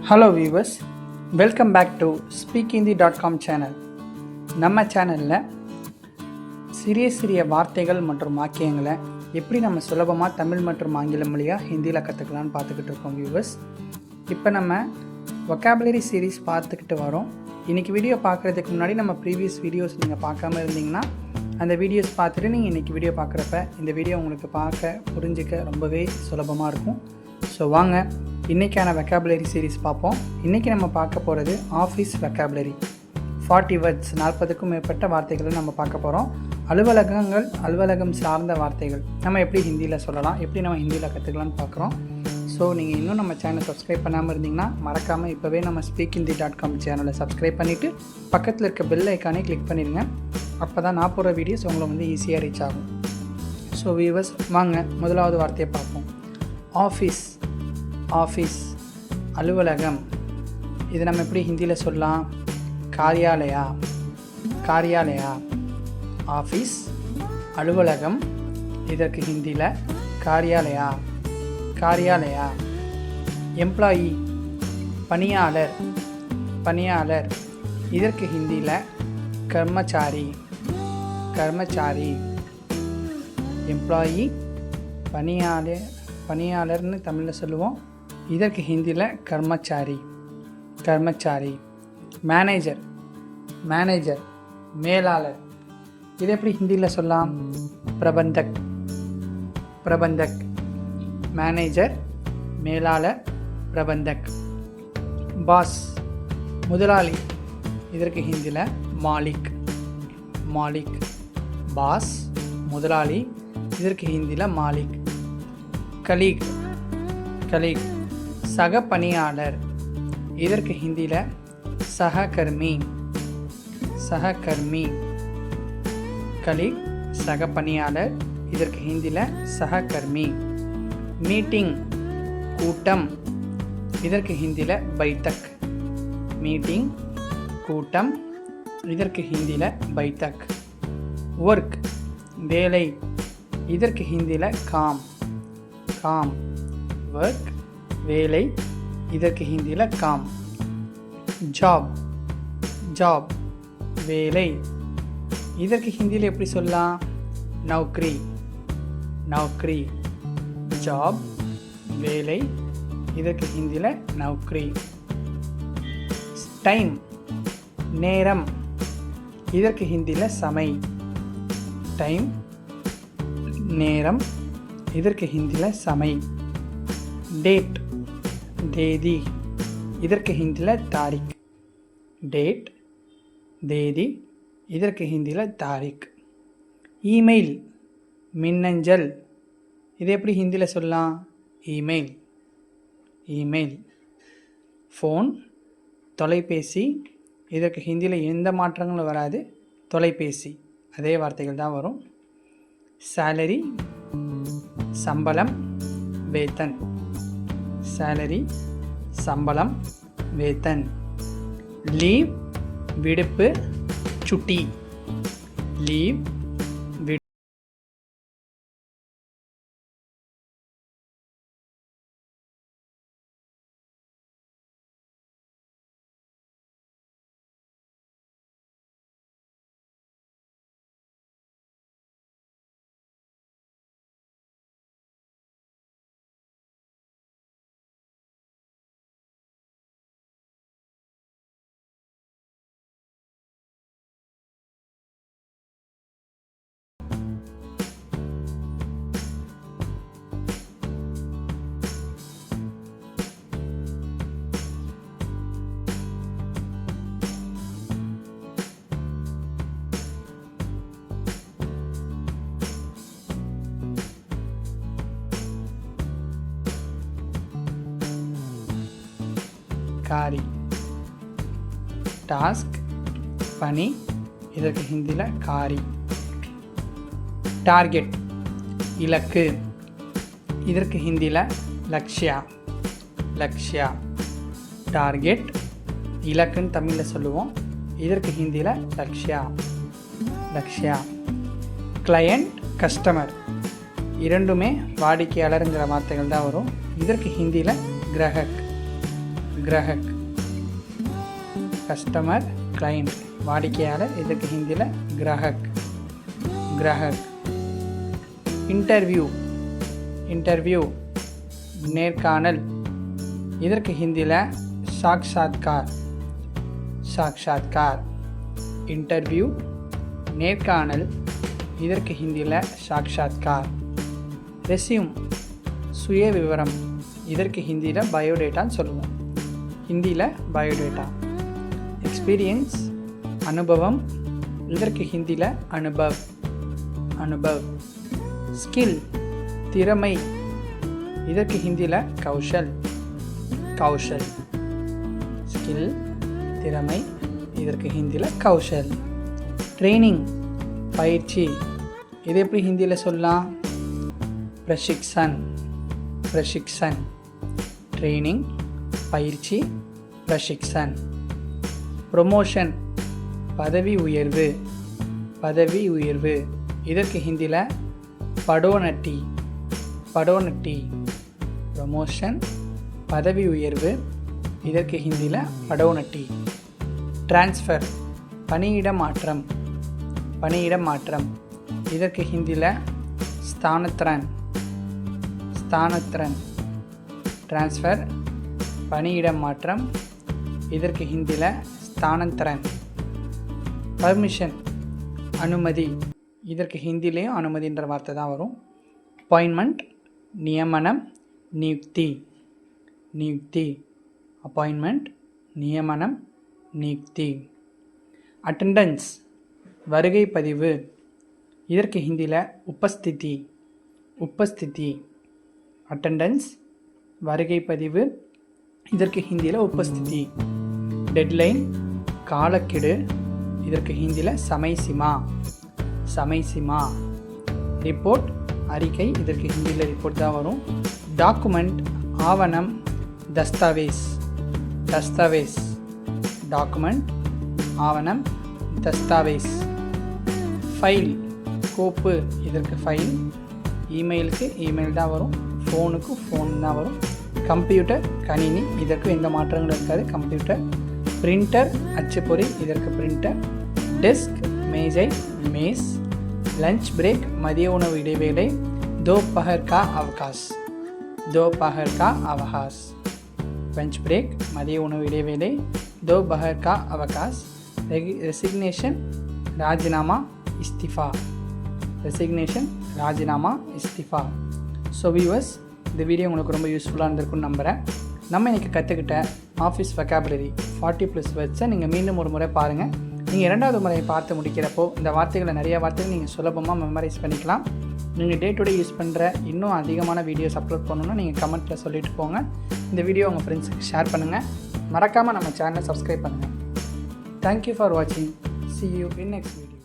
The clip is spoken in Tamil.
Hello viewers, welcome back to speaking the Dotcom channel. நம்ம சேனலில் சிறிய சிறிய வார்த்தைகள் மற்றும் வாக்கியங்களை எப்படி நம்ம சுலபமாக தமிழ் மற்றும் ஆங்கிலம் மொழியாக ஹிந்தியில் கற்றுக்கலான்னு பார்த்துக்கிட்டு இருக்கோம் வியூவர்ஸ். இப்போ நம்ம வொக்காபுலரி சீரீஸ் பார்த்துக்கிட்டு வரோம். இன்றைக்கி வீடியோ பார்க்குறதுக்கு முன்னாடி நம்ம ப்ரீவியஸ் வீடியோஸ் நீங்கள் பார்க்காம இருந்தீங்கன்னா அந்த வீடியோஸ் பார்த்துட்டு நீங்கள் இன்றைக்கி வீடியோ பார்க்குறப்ப இந்த வீடியோ உங்களுக்கு பார்க்க புரிஞ்சிக்க ரொம்பவே சுலபமாக இருக்கும். ஸோ வாங்க இன்றைக்கான வெக்காபுலரி சீரீஸ் பார்ப்போம். இன்றைக்கி நம்ம பார்க்க போகிறது ஆஃபீஸ் வெக்காபுலரி. 40 வேர்ட்ஸ், 40க்கும் மேற்பட்ட வார்த்தைகளை நம்ம பார்க்க போகிறோம். அலுவலகம் சார்ந்த வார்த்தைகள் நம்ம எப்படி ஹிந்தியில் சொல்லலாம், எப்படி நம்ம ஹிந்தியில் கற்றுக்கலான்னு பார்க்குறோம். ஸோ நீங்கள் இன்னும் நம்ம சேனலை சப்ஸ்கிரைப் பண்ணாமல் இருந்தீங்கன்னா மறக்காமல் இப்போவே நம்ம ஸ்பீக்கிங் தி Dotcom சேனலை சப்ஸ்கிரைப் பண்ணிவிட்டு பக்கத்தில் இருக்க பெல் ஐக்கானே கிளிக் பண்ணிடுங்க. அப்போ தான் நான் போகிற வீடியோஸ் உங்களை ஈஸியாக ரீச் ஆகும். ஸோ வியூவர்ஸ், வாங்க முதலாவது வார்த்தையை பார்ப்போம். ஆஃபீஸ் அலுவலகம். இது நம்ம எப்படி ஹிந்தியில் சொல்லலாம்? காரியாலயா. ஆஃபீஸ் அலுவலகம், இதற்கு ஹிந்தியில் காரியாலயா. எம்ப்ளாயி பணியாளர், இதற்கு ஹிந்தியில் கர்மச்சாரி. எம்ப்ளாயி பணியாளர்னு தமிழில் சொல்லுவோம், இதற்கு ஹிந்தியில் கர்மச்சாரி. மேனேஜர் மேலாளர், இது எப்படி ஹிந்தியில் சொல்லலாம்? பிரபந்தக். மேனேஜர், மேலாளர், பிரபந்தக். பாஸ் முதலாளி, இதற்கு ஹிந்தியில் மாலிக். பாஸ் முதலாளி, இதற்கு ஹிந்தியில் மாலிக். கலீக் சக பணியாளர், இதற்கு ஹிந்தியில் சககர்மி. கலீக் சக பணியாளர், இதற்கு ஹிந்தியில் சககர்மி. மீட்டிங் கூட்டம், இதற்கு ஹிந்தியில் பைத்தக். கூட்டம், இதற்கு ஹிந்தியில் பைத்தக். ஒர்க் வேலை, இதற்கு ஹிந்தியில் காம். ஒர்க் வேலை, இதற்கு ஹிந்தியில் காம். ஜாப் வேலை, இதற்கு ஹிந்தியில் எப்படி சொல்லலாம்? நௌக்ரி. ஜாப் வேலை, இதற்கு ஹிந்தியில் நௌக்ரி. டைம் நேரம், இதற்கு ஹிந்தியில் சமை. டைம் நேரம், இதற்கு ஹிந்தியில் சமை. டேட் தேதி, இதற்கு ஹிந்தியில் தாரிக். தேதி, இதற்கு ஹிந்தியில் தாரிக். இமெயில் மின்னஞ்சல், இது எப்படி ஹிந்தியில் சொல்லலாம்? இமெயில். ஃபோன் தொலைபேசி, இதற்கு ஹிந்தியில் எந்த மாற்றங்களும் வராது, தொலைபேசி அதே வார்த்தைகள் தான் வரும். சேலரி சம்பளம், வேத்தன். லீவ் விடுப்பு, சுட்டி. காரி. டாஸ்க் பணி, இதற்கு ஹிந்தியில் காரி. டார்கெட் இலக்கு, இதற்கு ஹிந்தியில் லக்ஷ்யா. டார்கெட் இலக்குன்னு தமிழில் சொல்லுவோம், இதற்கு ஹிந்தியில் லக்ஷ்யா. கிளையண்ட் கஸ்டமர், இரண்டுமே வாடிக்கையாளருங்கிற வார்த்தைகள் தான் வரும். இதற்கு ஹிந்தியில் கிரஹக். கிராஹக். கஸ்டமர், கிளைண்ட், வாடிக்கையாளர். இதற்கு ஹிந்தியில் கிராஹக். கிராஹக். இன்டர்வியூ நேர்காணல். இதற்கு ஹிந்தியில் சாக்ஷாத்கார். இன்டர்வியூ நேர்காணல். இதற்கு ஹிந்தியில் சாக்ஷாத்கார். ரெஸ்யூம் சுய விவரம். இதற்கு ஹிந்தியில் பயோடேட்டான்னு சொல்லுவோம். ஹிந்தியில் பயோடேட்டா. எக்ஸ்பீரியன்ஸ் அனுபவம். இதற்கு ஹிந்தியில் அனுபவ். ஸ்கில் திறமை. இதற்கு ஹிந்தியில் கௌஷல். ஸ்கில் திறமை. இதற்கு ஹிந்தியில் கௌஷல். ட்ரைனிங் பயிற்சி. இது எப்படி ஹிந்தியில் சொல்லலாம்? பிரஷிக்ஷன். ட்ரைனிங் பயிற்சி பிரஷிக்ஷன். ப்ரொமோஷன் பதவி உயர்வு. இதற்கு ஹிந்தியில் படோனட்டி. ப்ரொமோஷன் பதவி உயர்வு. இதற்கு ஹிந்தியில் படோனட்டி. ட்ரான்ஸ்ஃபர் பணியிட மாற்றம். இதற்கு ஹிந்தியில் ஸ்தானத்ரன். ட்ரான்ஸ்ஃபர் பணியிட மாற்றம். இதற்கு ஹிந்தியில் ஸ்தானத்ரன். பர்மிஷன் அனுமதி. இதற்கு ஹிந்திலேயும் அனுமதின்ற வார்த்தை தான் வரும். அப்பாயின்மெண்ட் நியமனம். நியுக்தி. அப்பாயின்மெண்ட் நியமனம் நியுக்தி. அட்டெண்டன்ஸ் வருகை பதிவு. இதற்கு ஹிந்தியில் உப்பஸ்திதி. அட்டெண்டன்ஸ் வருகை பதிவு. இதற்கு ஹிந்தியில் உப்பஸ்திதி. டெட்லைன் காலக்கெடு. இதற்கு ஹிந்தியில் சமைசிமா. ரிப்போர்ட் அறிக்கை. இதற்கு ஹிந்தியில் ரிப்போர்ட் தான் வரும். டாக்குமெண்ட் ஆவணம். தஸ்தாவேஸ். டாக்குமெண்ட் ஆவணம் தஸ்தாவேஸ். ஃபைல் கோப்பு. இதற்கு ஃபைல். இமெயிலுக்கு இமெயில் தான் வரும். ஃபோனுக்கு ஃபோன் தான் வரும். கம்ப்யூட்டர் கணினி. இதற்கு எந்த மாற்றங்களும் இருக்காது. கம்ப்யூட்டர். பிரிண்டர் அச்சுப்பொறி. இதற்கு பிரிண்டர். டெஸ்க் மேஜை மேஸ். லஞ்ச் பிரேக் மதிய உணவு இடைவேளை. दोपहर का अवकाश. லஞ்ச் பிரேக் மதிய உணவு இடைவேளை. दोपहर का अवकाश. ரெசிக்னேஷன் ராஜினாமா இஸ்திஃபா. ஸோ வியூவர்ஸ், இந்த வீடியோ உங்களுக்கு ரொம்ப யூஸ்ஃபுல்லாக இருந்திருக்குன்னு நம்புகிறேன். நம்ம இன்றைக்கி கற்றுக்கிட்ட ஆஃபீஸ் வெக்காபுலரி 40+ வேர்ட்ஸை நீங்கள் மீண்டும் ஒரு முறை பாருங்கள். நீங்கள் 2வது முறை பார்த்து முடிக்கிறப்போ இந்த வார்த்தைகளை நிறைய வார்த்தைகள் நீங்கள் சுலபமாக மெமரைஸ் பண்ணிக்கலாம். நீங்கள் டே டு டே யூஸ் பண்ணுற இன்னும் அதிகமான வீடியோஸ் அப்லோட் பண்ணணுன்னா நீங்கள் கமெண்ட்டில் சொல்லிட்டு போங்க. இந்த வீடியோ உங்கள் ஃப்ரெண்ட்ஸுக்கு ஷேர் பண்ணுங்கள். மறக்காமல் நம்ம சேனலை சப்ஸ்கிரைப் பண்ணுங்கள். தேங்க்யூ ஃபார் வாட்சிங். See you in next video.